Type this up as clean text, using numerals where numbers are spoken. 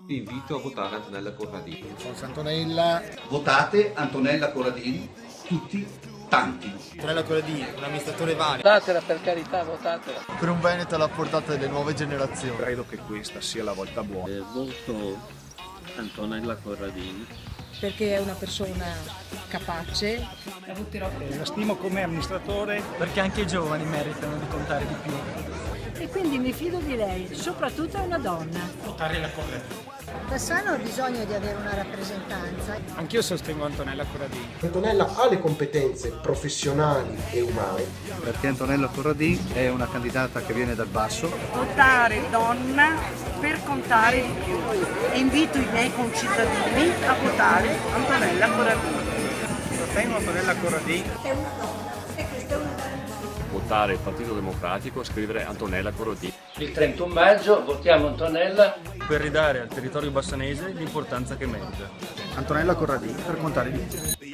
Vi invito a votare Antonella Corradini. Forza Antonella. Votate Antonella Corradini, tutti, tanti. Antonella Corradini, un amministratore valido. Votatela, per carità, votatela. Per un Veneto alla portata delle nuove generazioni. Credo che questa sia la volta buona. Voto Antonella Corradini. Perché è una persona capace. La voterò. La stimo come amministratore. Perché anche i giovani meritano di contare di più. E quindi mi fido di lei, soprattutto è una donna. Votare la Corradini. Bassano ha bisogno di avere una rappresentanza. Anch'io sostengo Antonella Corradini. Antonella ha le competenze professionali e umane. Perché Antonella Corradini è una candidata che viene dal basso. Votare donna per contare di più. E invito i miei concittadini a votare Antonella Corradini. Sostengo Antonella Corradini. È una donna e questa è una donna. Votare il Partito Democratico, scrivere Antonella Corradini. Il 31 maggio votiamo Antonella Per ridare al territorio bassanese l'importanza che merita. Antonella Corradini per contare di più.